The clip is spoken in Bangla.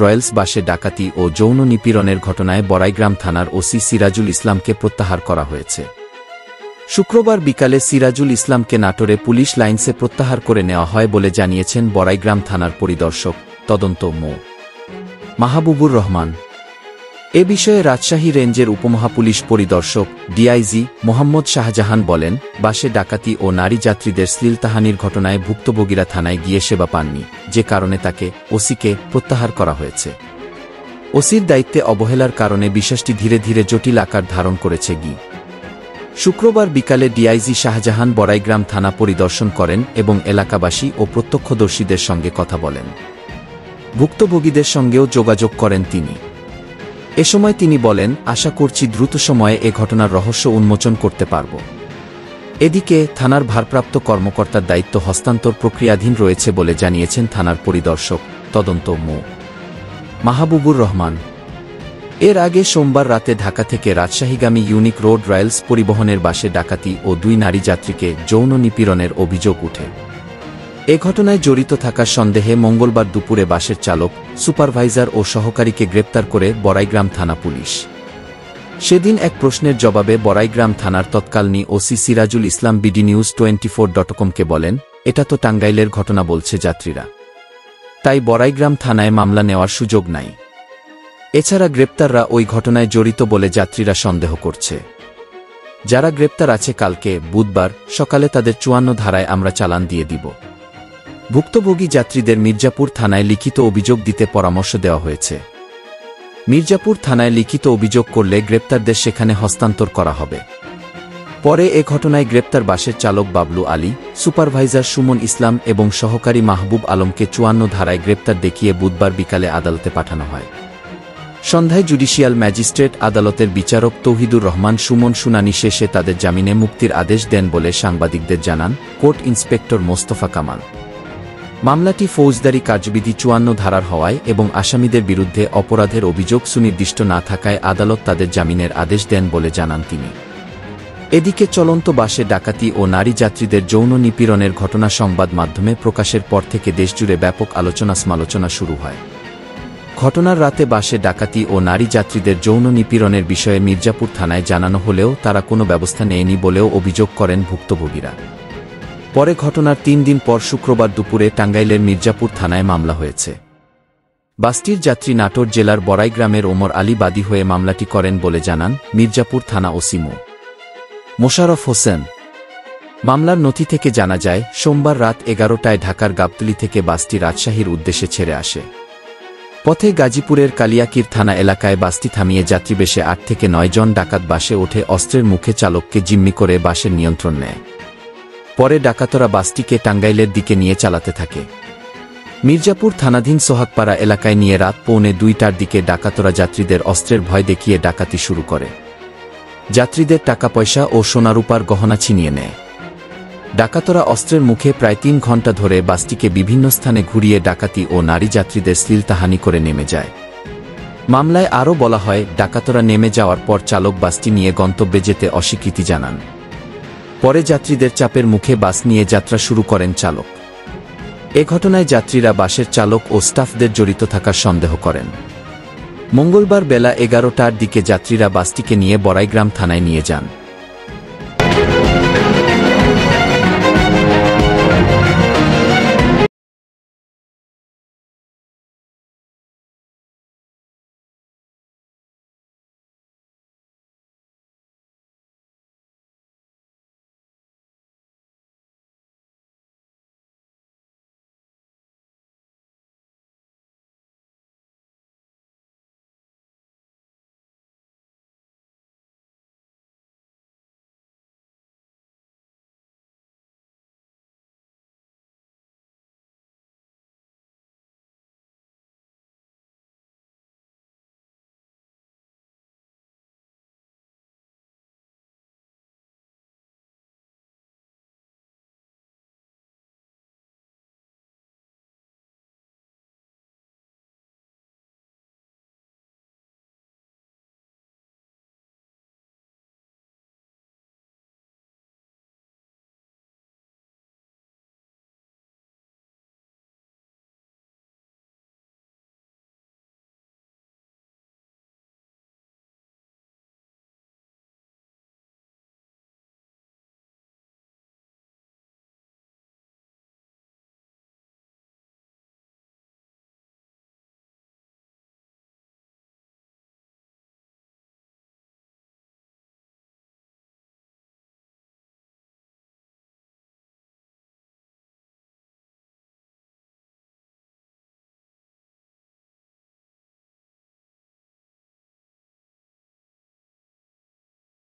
রয়্যালস বাসে ডাকাতি ও যৌন নিপীড়নের ঘটনায় বড়াইগ্রাম থানার ওসি সিরাজুল ইসলামকে প্রত্যাহার করা হয়েছে। শুক্রবার বিকালে সিরাজুল ইসলামকে নাটোরে পুলিশ লাইনসে প্রত্যাহার করে নেওয়া হয় বলে জানিয়েছেন বড়াইগ্রাম থানার পরিদর্শক তদন্ত মো. মাহবুবুর রহমান। এ বিষয়ে রাজশাহী রেঞ্জের উপমহাপুলিশ পরিদর্শক ডিআইজি মোহাম্মদ শাহজাহান বলেন, বাসে ডাকাতি ও নারী যাত্রীদের শ্লীলতাহানির ঘটনায় ভুক্তভোগীরা থানায় গিয়ে সেবা পাননি, যে কারণে তাকে ওসিকে প্রত্যাহার করা হয়েছে। ওসির দায়িত্বে অবহেলার কারণে বিষয়টি ধীরে ধীরে জটিল আকার ধারণ করেছে। শুক্রবার বিকালে ডিআইজি শাহজাহান বড়াইগ্রাম থানা পরিদর্শন করেন এবং এলাকাবাসী ও প্রত্যক্ষদর্শীদের সঙ্গে কথা বলেন। ভুক্তভোগীদের সঙ্গেও যোগাযোগ করেন তিনি। এ সময় তিনি বলেন, আশা করছি দ্রুত সময়ে এ ঘটনার রহস্য উন্মোচন করতে পারব। এদিকে থানার ভারপ্রাপ্ত কর্মকর্তার দায়িত্ব হস্তান্তর প্রক্রিয়াধীন রয়েছে বলে জানিয়েছেন থানার পরিদর্শক তদন্ত মো. মাহবুবুর রহমান। এর আগে সোমবার রাতে ঢাকা থেকে রাজশাহীগামী ইউনিক রোড রয়্যালস পরিবহনের বাসে ডাকাতি ও 2 নারী যাত্রীকে যৌন নিপীড়নের অভিযোগ উঠে। এ ঘটনায় জড়িত থাকার সন্দেহে মঙ্গলবার দুপুরে বাসের চালক, সুপারভাইজার ও সহকারীকে গ্রেপ্তার করে বড়াইগ্রাম থানা পুলিশ। সেদিন এক প্রশ্নের জবাবে বড়াইগ্রাম থানার তৎকালীন ওসি সিরাজুল ইসলাম bdnews24.com-কে বলেন, এটা তো টাঙ্গাইলের ঘটনা বলছে যাত্রীরা, তাই বড়াইগ্রাম থানায় মামলা নেওয়ার সুযোগ নাই। এছাড়া গ্রেপ্তাররা ওই ঘটনায় জড়িত বলে যাত্রীরা সন্দেহ করছে। যারা গ্রেপ্তার আছে কালকে বুধবার সকালে তাদের 54 ধারায় আমরা চালান দিয়ে দিব। ভুক্তভোগী যাত্রীদের মির্জাপুর থানায় লিখিত অভিযোগ দিতে পরামর্শ দেওয়া হয়েছে। মির্জাপুর থানায় লিখিত অভিযোগ করলে গ্রেপ্তারদের সেখানে হস্তান্তর করা হবে। পরে এ ঘটনায় গ্রেপ্তার বাসের চালক বাবলু আলী, সুপারভাইজার সুমন ইসলাম এবং সহকারী মাহবুব আলমকে 54 ধারায় গ্রেপ্তার দেখিয়ে বুধবার বিকালে আদালতে পাঠানো হয়। সন্ধ্যায় জুডিশিয়াল ম্যাজিস্ট্রেট আদালতের বিচারক তৌহিদুর রহমান সুমন শুনানি শেষে তাদের জামিনে মুক্তির আদেশ দেন বলে সাংবাদিকদের জানান কোর্ট ইন্সপেক্টর মোস্তফা কামাল। মামলাটি ফৌজদারি কার্যবিধি 54 ধারার হওয়ায় এবং আসামিদের বিরুদ্ধে অপরাধের অভিযোগ সুনির্দিষ্ট না থাকায় আদালত তাদের জামিনের আদেশ দেন বলে জানান তিনি। এদিকে চলন্ত বাসে ডাকাতি ও নারী যাত্রীদের যৌন নিপীড়নের ঘটনা সংবাদ মাধ্যমে প্রকাশের পর থেকে দেশজুড়ে ব্যাপক সমালোচনা শুরু হয়। ঘটনার রাতে বাসে ডাকাতি ও নারী যাত্রীদের যৌন নিপীড়নের বিষয়ে মির্জাপুর থানায় জানানো হলেও তারা কোনো ব্যবস্থা নেয়নি বলেও অভিযোগ করেন ভুক্তভোগীরা। পরে ঘটনার 3 দিন পর শুক্রবার দুপুরে টাঙ্গাইলের মির্জাপুর থানায় মামলা হয়েছে। বাসটির যাত্রী নাটোর জেলার বড়াইগ্রামের ওমর আলী বাদী হয়ে মামলাটি করেন বলে জানান মির্জাপুর থানা ওসি মো. মোশাররফ হোসেন। মামলার নথি থেকে জানা যায়, সোমবার রাত 11টায় ঢাকার গাবতলী থেকে বাসটি রাজশাহীর উদ্দেশ্যে ছেড়ে আসে। পথে গাজীপুরের কালিয়াকির থানা এলাকায় বাসটি থামিয়ে যাত্রীবেশে 8 থেকে 9 জন ডাকাত বাসে ওঠে অস্ত্রের মুখে চালককে জিম্মি করে বাসের নিয়ন্ত্রণ নেয়। পরে ডাকাতরা বাসটিকে টাঙ্গাইলের দিকে নিয়ে চালাতে থাকে। মির্জাপুর থানাধীন সোহাগপাড়া এলাকায় নিয়ে রাত 1:45টার দিকে ডাকাতরা যাত্রীদের অস্ত্রের ভয় দেখিয়ে ডাকাতি শুরু করে। যাত্রীদের টাকা পয়সা ও সোনারূপার গহনা ছিনিয়ে নেয়। ডাকাতরা অস্ত্রের মুখে প্রায় 3 ঘণ্টা ধরে বাসটিকে বিভিন্ন স্থানে ঘুরিয়ে ডাকাতি ও নারী যাত্রীদের শ্লীলতাহানি করে নেমে যায়। মামলায় আরও বলা হয়, ডাকাতরা নেমে যাওয়ার পর চালক বাসটি নিয়ে গন্তব্যে যেতে অস্বীকৃতি জানান। পরে যাত্রীদের চাপের মুখে বাস নিয়ে যাত্রা শুরু করেন চালক। এ ঘটনায় যাত্রীরা বাসের চালক ও স্টাফদের জড়িত থাকার সন্দেহ করেন। মঙ্গলবার বেলা 11টার দিকে যাত্রীরা বাসটিকে নিয়ে বড়াইগ্রাম থানায় নিয়ে যান।